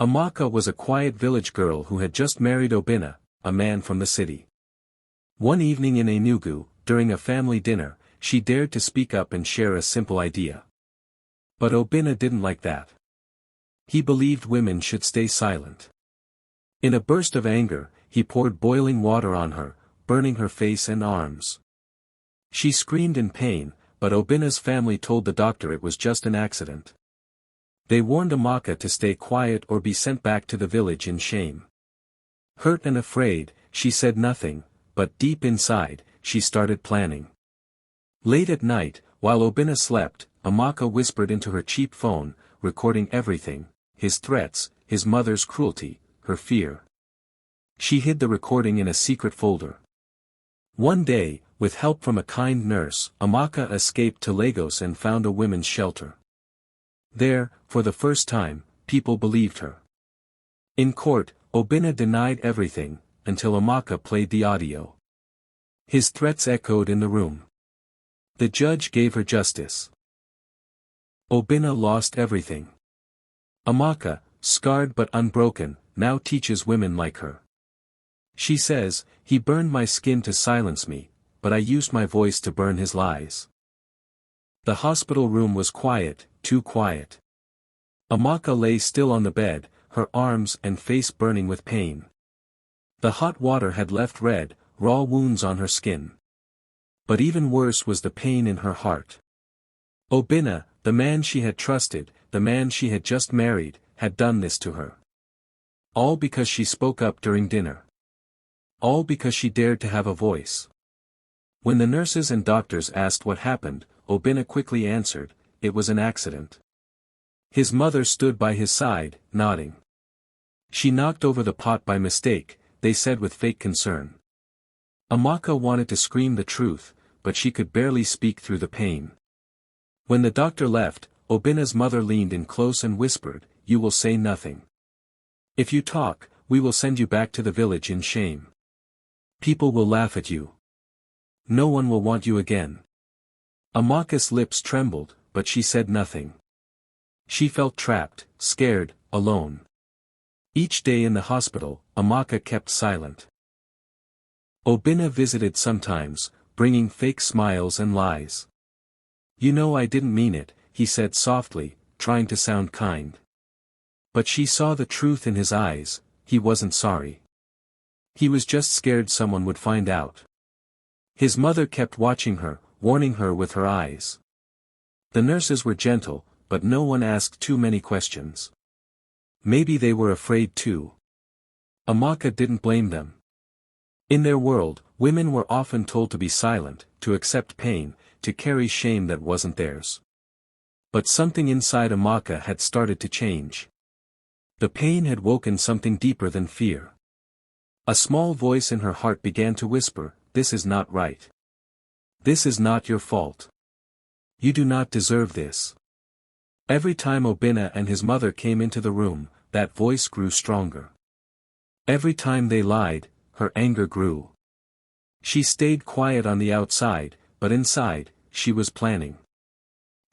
Amaka was a quiet village girl who had just married Obina, a man from the city. One evening in Enugu, during a family dinner, she dared to speak up and share a simple idea. But Obina didn't like that. He believed women should stay silent. In a burst of anger, he poured boiling water on her, burning her face and arms. She screamed in pain, but Obina's family told the doctor it was just an accident. They warned Amaka to stay quiet or be sent back to the village in shame. Hurt and afraid, she said nothing, but deep inside, she started planning. Late at night, while Obina slept, Amaka whispered into her cheap phone, recording everything: his threats, his mother's cruelty, her fear. She hid the recording in a secret folder. One day, with help from a kind nurse, Amaka escaped to Lagos and found a women's shelter. There, for the first time, people believed her. In court, Obina denied everything, until Amaka played the audio. His threats echoed in the room. The judge gave her justice. Obina lost everything. Amaka, scarred but unbroken, now teaches women like her. She says, "He burned my skin to silence me, but I used my voice to burn his lies." The hospital room was quiet, too quiet. Amaka lay still on the bed, her arms and face burning with pain. The hot water had left red, raw wounds on her skin. But even worse was the pain in her heart. Obina, the man she had trusted, the man she had just married, had done this to her. All because she spoke up during dinner. All because she dared to have a voice. When the nurses and doctors asked what happened, Obina quickly answered, "It was an accident." His mother stood by his side, nodding. "She knocked over the pot by mistake," they said with fake concern. Amaka wanted to scream the truth, but she could barely speak through the pain. When the doctor left, Obina's mother leaned in close and whispered, "You will say nothing. If you talk, we will send you back to the village in shame. People will laugh at you. No one will want you again." Amaka's lips trembled, but she said nothing. She felt trapped, scared, alone. Each day in the hospital, Amaka kept silent. Obina visited sometimes, bringing fake smiles and lies. "You know I didn't mean it," he said softly, trying to sound kind. But she saw the truth in his eyes: he wasn't sorry. He was just scared someone would find out. His mother kept watching her, warning her with her eyes. The nurses were gentle, but no one asked too many questions. Maybe they were afraid too. Amaka didn't blame them. In their world, women were often told to be silent, to accept pain, to carry shame that wasn't theirs. But something inside Amaka had started to change. The pain had woken something deeper than fear. A small voice in her heart began to whisper, "This is not right. This is not your fault. You do not deserve this." Every time Obina and his mother came into the room, that voice grew stronger. Every time they lied, her anger grew. She stayed quiet on the outside, but inside, she was planning.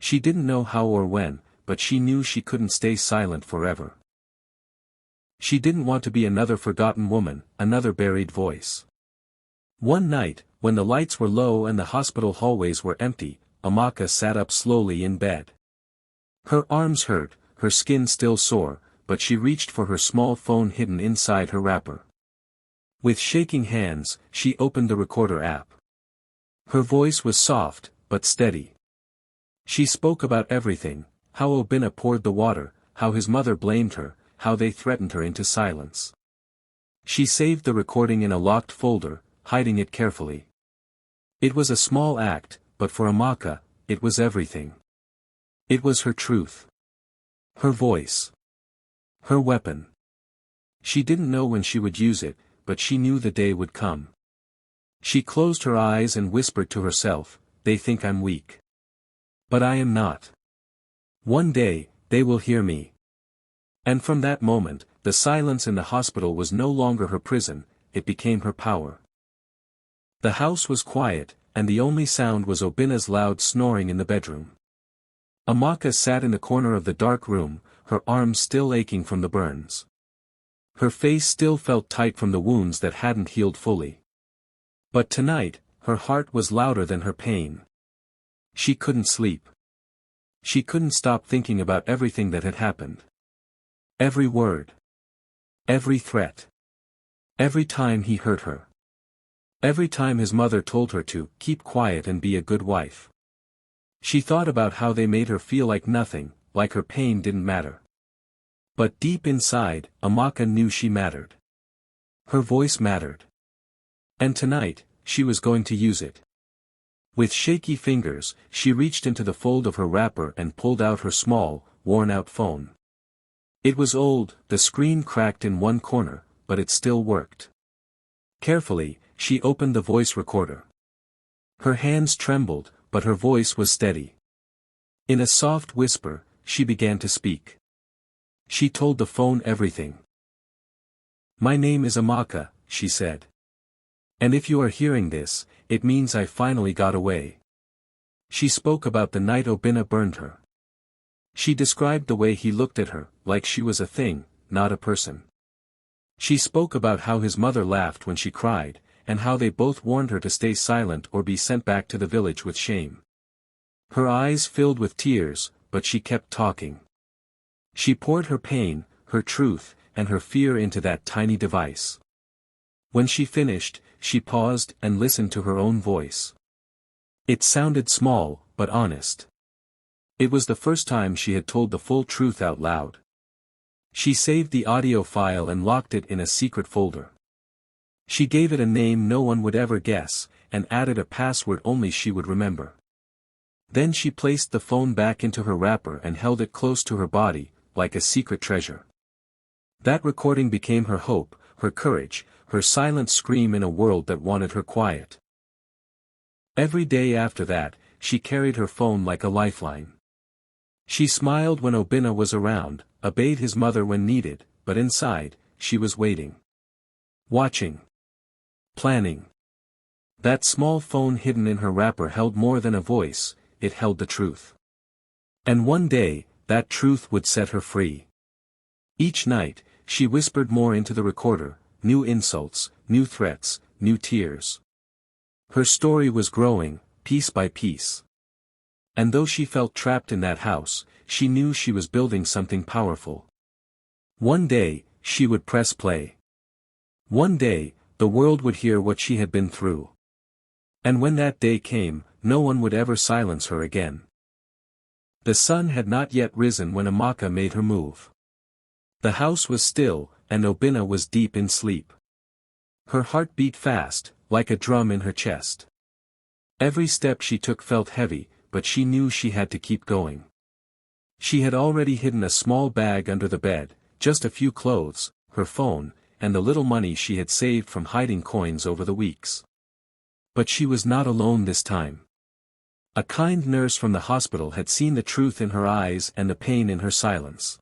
She didn't know how or when, but she knew she couldn't stay silent forever. She didn't want to be another forgotten woman, another buried voice. One night, when the lights were low and the hospital hallways were empty, Amaka sat up slowly in bed. Her arms hurt, her skin still sore, but she reached for her small phone hidden inside her wrapper. With shaking hands, she opened the recorder app. Her voice was soft, but steady. She spoke about everything: how Obina poured the water, how his mother blamed her, how they threatened her into silence. She saved the recording in a locked folder, hiding it carefully. It was a small act, but for Amaka, it was everything. It was her truth. Her voice. Her weapon. She didn't know when she would use it, but she knew the day would come. She closed her eyes and whispered to herself, "They think I'm weak. But I am not. One day, they will hear me." And from that moment, the silence in the hospital was no longer her prison, it became her power. The house was quiet, and the only sound was Obina's loud snoring in the bedroom. Amaka sat in the corner of the dark room, her arms still aching from the burns. Her face still felt tight from the wounds that hadn't healed fully. But tonight, her heart was louder than her pain. She couldn't sleep. She couldn't stop thinking about everything that had happened. Every word. Every threat. Every time he hurt her. Every time his mother told her to keep quiet and be a good wife. She thought about how they made her feel like nothing, like her pain didn't matter. But deep inside, Amaka knew she mattered. Her voice mattered. And tonight, she was going to use it. With shaky fingers, she reached into the fold of her wrapper and pulled out her small, worn-out phone. It was old, the screen cracked in one corner, but it still worked. Carefully, she opened the voice recorder. Her hands trembled, but her voice was steady. In a soft whisper, she began to speak. She told the phone everything. "My name is Amaka," she said. "And if you are hearing this, it means I finally got away." She spoke about the night Obinna burned her. She described the way he looked at her, like she was a thing, not a person. She spoke about how his mother laughed when she cried, and how they both warned her to stay silent or be sent back to the village with shame. Her eyes filled with tears, but she kept talking. She poured her pain, her truth, and her fear into that tiny device. When she finished, she paused and listened to her own voice. It sounded small, but honest. It was the first time she had told the full truth out loud. She saved the audio file and locked it in a secret folder. She gave it a name no one would ever guess, and added a password only she would remember. Then she placed the phone back into her wrapper and held it close to her body, like a secret treasure. That recording became her hope, her courage, her silent scream in a world that wanted her quiet. Every day after that, she carried her phone like a lifeline. She smiled when Obinna was around, obeyed his mother when needed, but inside, she was waiting. Watching. Planning. That small phone hidden in her wrapper held more than a voice, it held the truth. And one day, that truth would set her free. Each night, she whispered more into the recorder, new insults, new threats, new tears. Her story was growing, piece by piece. And though she felt trapped in that house, she knew she was building something powerful. One day, she would press play. One day, the world would hear what she had been through. And when that day came, no one would ever silence her again. The sun had not yet risen when Amaka made her move. The house was still, and Obinna was deep in sleep. Her heart beat fast, like a drum in her chest. Every step she took felt heavy, but she knew she had to keep going. She had already hidden a small bag under the bed, just a few clothes, her phone, and the little money she had saved from hiding coins over the weeks. But she was not alone this time. A kind nurse from the hospital had seen the truth in her eyes and the pain in her silence.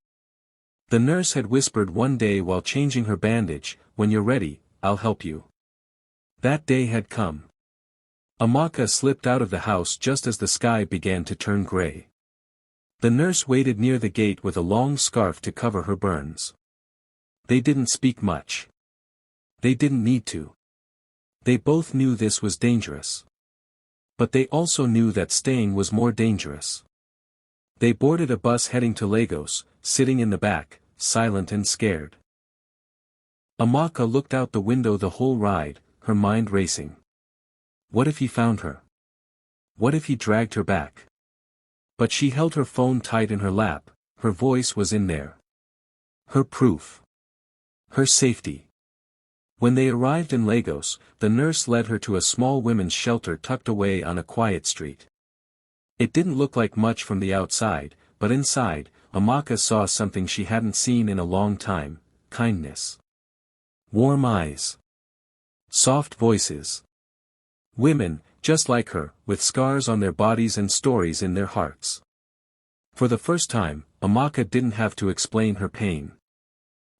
The nurse had whispered one day while changing her bandage, "When you're ready, I'll help you." That day had come. Amaka slipped out of the house just as the sky began to turn gray. The nurse waited near the gate with a long scarf to cover her burns. They didn't speak much. They didn't need to. They both knew this was dangerous. But they also knew that staying was more dangerous. They boarded a bus heading to Lagos, sitting in the back, silent and scared. Amaka looked out the window the whole ride, her mind racing. What if he found her? What if he dragged her back? But she held her phone tight in her lap, her voice was in there. Her proof. Her safety. When they arrived in Lagos, the nurse led her to a small women's shelter tucked away on a quiet street. It didn't look like much from the outside, but inside, Amaka saw something she hadn't seen in a long time: kindness. Warm eyes. Soft voices. Women, just like her, with scars on their bodies and stories in their hearts. For the first time, Amaka didn't have to explain her pain.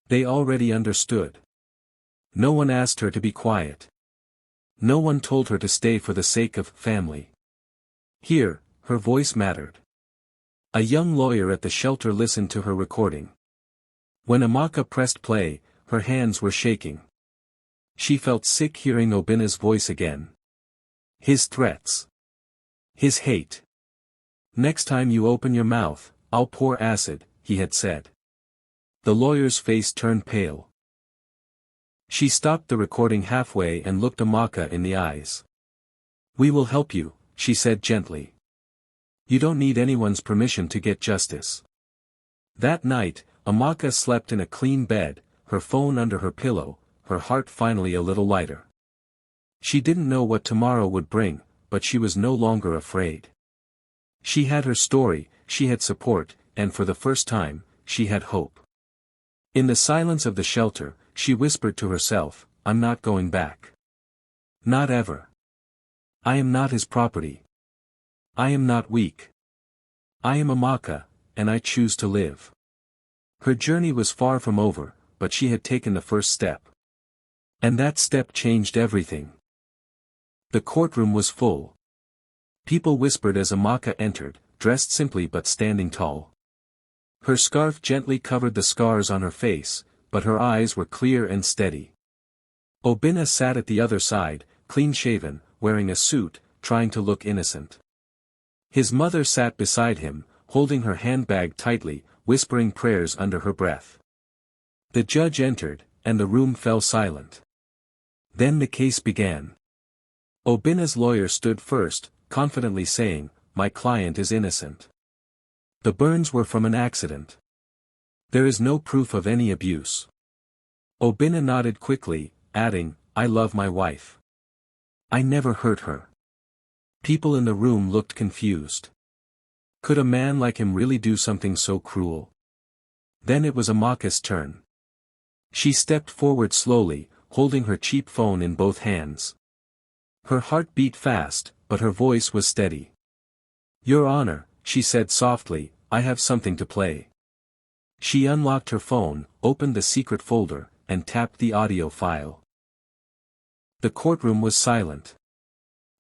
They already understood. No one asked her to be quiet. No one told her to stay for the sake of family. Here, her voice mattered. A young lawyer at the shelter listened to her recording. When Amaka pressed play, her hands were shaking. She felt sick hearing Obina's voice again. His threats. His hate. "Next time you open your mouth, I'll pour acid," he had said. The lawyer's face turned pale. She stopped the recording halfway and looked Amaka in the eyes. "We will help you," she said gently. "You don't need anyone's permission to get justice." That night, Amaka slept in a clean bed, her phone under her pillow, her heart finally a little lighter. She didn't know what tomorrow would bring, but she was no longer afraid. She had her story, she had support, and for the first time, she had hope. In the silence of the shelter, she whispered to herself, "I'm not going back. Not ever. I am not his property. I am not weak. I am Amaka, and I choose to live." Her journey was far from over, but she had taken the first step. And that step changed everything. The courtroom was full. People whispered as Amaka entered, dressed simply but standing tall. Her scarf gently covered the scars on her face, but her eyes were clear and steady. Obina sat at the other side, clean-shaven, wearing a suit, trying to look innocent. His mother sat beside him, holding her handbag tightly, whispering prayers under her breath. The judge entered, and the room fell silent. Then the case began. Obina's lawyer stood first, confidently saying, "My client is innocent. The burns were from an accident. There is no proof of any abuse." Obina nodded quickly, adding, "I love my wife. I never hurt her." People in the room looked confused. Could a man like him really do something so cruel? Then it was Amaka's turn. She stepped forward slowly, holding her cheap phone in both hands. Her heart beat fast, but her voice was steady. "Your Honor," she said softly, "I have something to play." She unlocked her phone, opened the secret folder, and tapped the audio file. The courtroom was silent.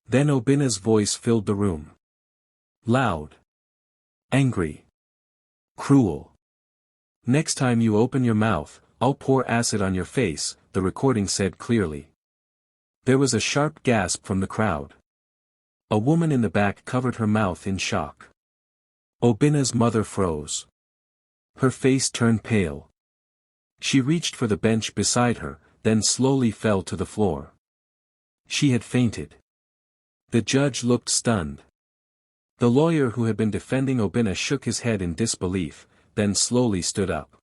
Then Obina's voice filled the room. Loud. Angry. Cruel. "Next time you open your mouth, I'll pour acid on your face," the recording said clearly. There was a sharp gasp from the crowd. A woman in the back covered her mouth in shock. Obina's mother froze. Her face turned pale. She reached for the bench beside her, then slowly fell to the floor. She had fainted. The judge looked stunned. The lawyer who had been defending Obina shook his head in disbelief, then slowly stood up.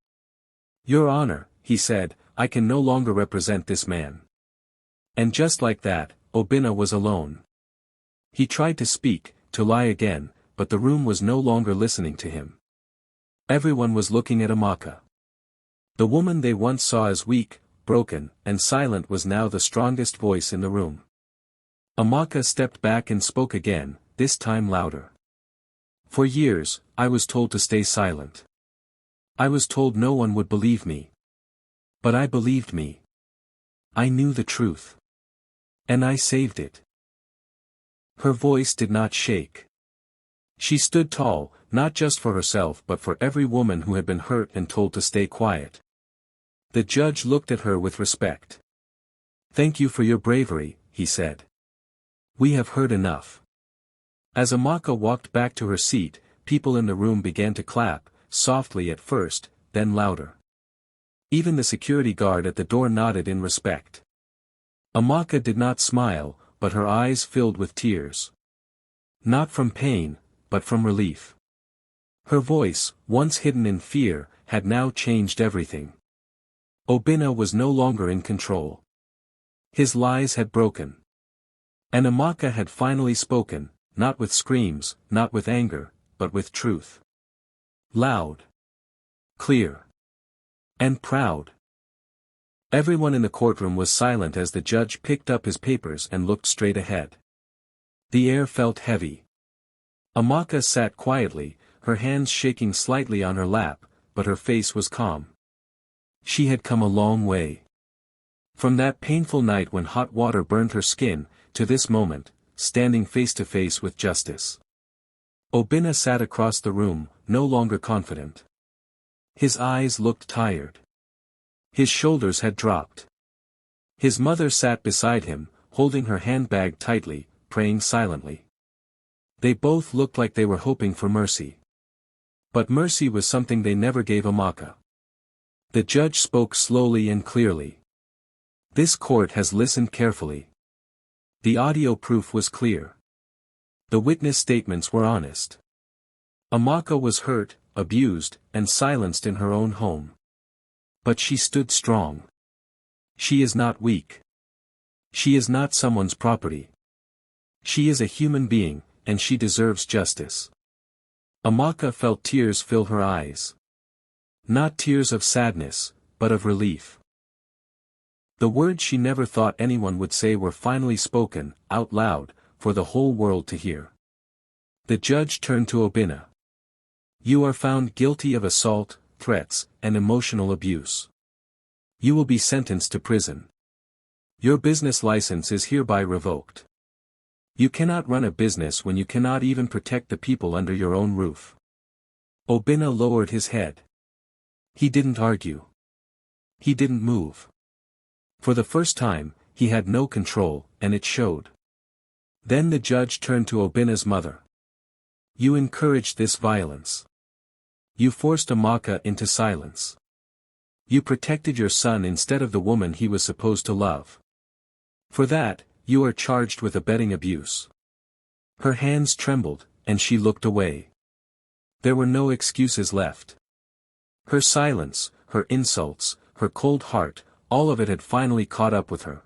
"Your Honor," he said, "I can no longer represent this man." And just like that, Obina was alone. He tried to speak, to lie again, but the room was no longer listening to him. Everyone was looking at Amaka. The woman they once saw as weak, broken, and silent was now the strongest voice in the room. Amaka stepped back and spoke again, this time louder. "For years, I was told to stay silent. I was told no one would believe me. But I believed me. I knew the truth. And I saved it." Her voice did not shake. She stood tall, not just for herself but for every woman who had been hurt and told to stay quiet. The judge looked at her with respect. "Thank you for your bravery," he said. "We have heard enough." As Amaka walked back to her seat, people in the room began to clap, softly at first, then louder. Even the security guard at the door nodded in respect. Amaka did not smile, but her eyes filled with tears. Not from pain, but from relief. Her voice, once hidden in fear, had now changed everything. Obina was no longer in control. His lies had broken. And Amaka had finally spoken, not with screams, not with anger, but with truth. Loud. Clear. And proud. Everyone in the courtroom was silent as the judge picked up his papers and looked straight ahead. The air felt heavy. Amaka sat quietly, her hands shaking slightly on her lap, but her face was calm. She had come a long way. From that painful night when hot water burned her skin, to this moment, standing face to face with justice. Obina sat across the room, no longer confident. His eyes looked tired. His shoulders had dropped. His mother sat beside him, holding her handbag tightly, praying silently. They both looked like they were hoping for mercy. But mercy was something they never gave Amaka. The judge spoke slowly and clearly. This court has listened carefully. The audio proof was clear. The witness statements were honest. Amaka was hurt, abused, and silenced in her own home. But she stood strong. She is not weak. She is not someone's property. She is a human being, and she deserves justice. Amaka felt tears fill her eyes. Not tears of sadness, but of relief. The words she never thought anyone would say were finally spoken, out loud, for the whole world to hear. The judge turned to Obinna. You are found guilty of assault, threats, and emotional abuse. You will be sentenced to prison. Your business license is hereby revoked. You cannot run a business when you cannot even protect the people under your own roof. Obinna lowered his head. He didn't argue. He didn't move. For the first time, he had no control, and it showed. Then the judge turned to Obinna's mother. You encouraged this violence. You forced Amaka into silence. You protected your son instead of the woman he was supposed to love. For that, you are charged with abetting abuse. Her hands trembled, and she looked away. There were no excuses left. Her silence, her insults, her cold heart, all of it had finally caught up with her.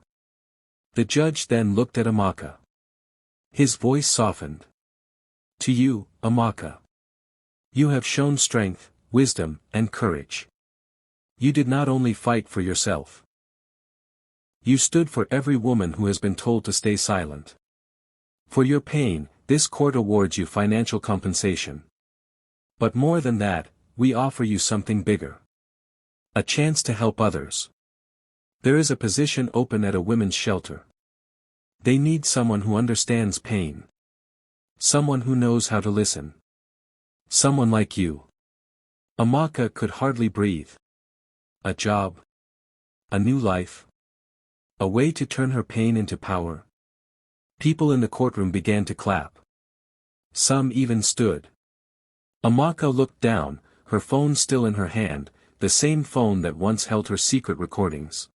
The judge then looked at Amaka. His voice softened. To you, Amaka. You have shown strength, wisdom, and courage. You did not only fight for yourself. You stood for every woman who has been told to stay silent. For your pain, this court awards you financial compensation. But more than that, we offer you something bigger. A chance to help others. There is a position open at a women's shelter. They need someone who understands pain. Someone who knows how to listen. Someone like you. Amaka could hardly breathe. A job. A new life. A way to turn her pain into power. People in the courtroom began to clap. Some even stood. Amaka looked down, her phone still in her hand, the same phone that once held her secret recordings.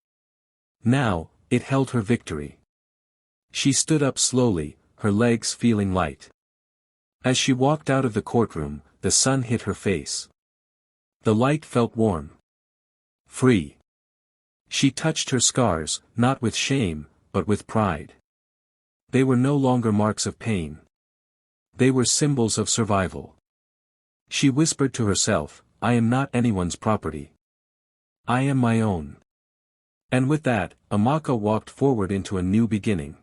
Now, it held her victory. She stood up slowly, her legs feeling light. As she walked out of the courtroom, the sun hit her face. The light felt warm. Free. She touched her scars, not with shame, but with pride. They were no longer marks of pain. They were symbols of survival. She whispered to herself, I am not anyone's property. I am my own. And with that, Amaka walked forward into a new beginning.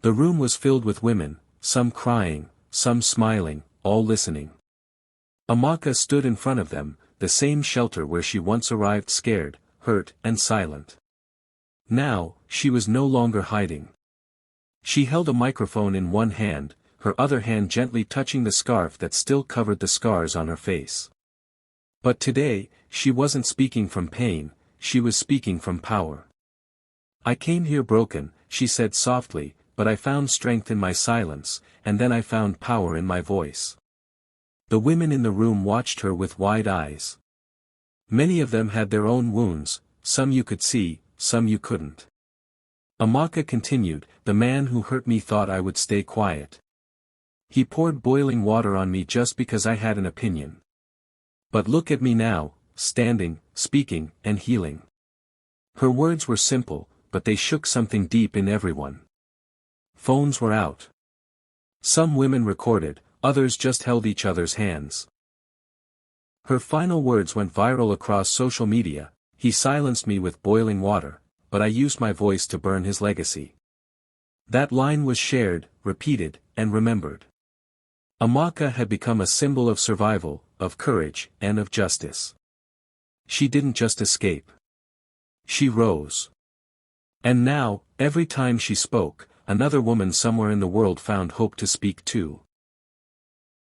The room was filled with women, some crying, some smiling, all listening. Amaka stood in front of them, the same shelter where she once arrived scared, hurt, and silent. Now, she was no longer hiding. She held a microphone in one hand, her other hand gently touching the scarf that still covered the scars on her face. But today, she wasn't speaking from pain, she was speaking from power. I came here broken, she said softly, but I found strength in my silence, and then I found power in my voice. The women in the room watched her with wide eyes. Many of them had their own wounds, some you could see, some you couldn't. Amaka continued, the man who hurt me thought I would stay quiet. He poured boiling water on me just because I had an opinion. But look at me now, standing, speaking, and healing. Her words were simple, but they shook something deep in everyone. Phones were out. Some women recorded, others just held each other's hands. Her final words went viral across social media, he silenced me with boiling water, but I used my voice to burn his legacy. That line was shared, repeated, and remembered. Amaka had become a symbol of survival, of courage, and of justice. She didn't just escape. She rose. And now, every time she spoke, another woman somewhere in the world found hope to speak too.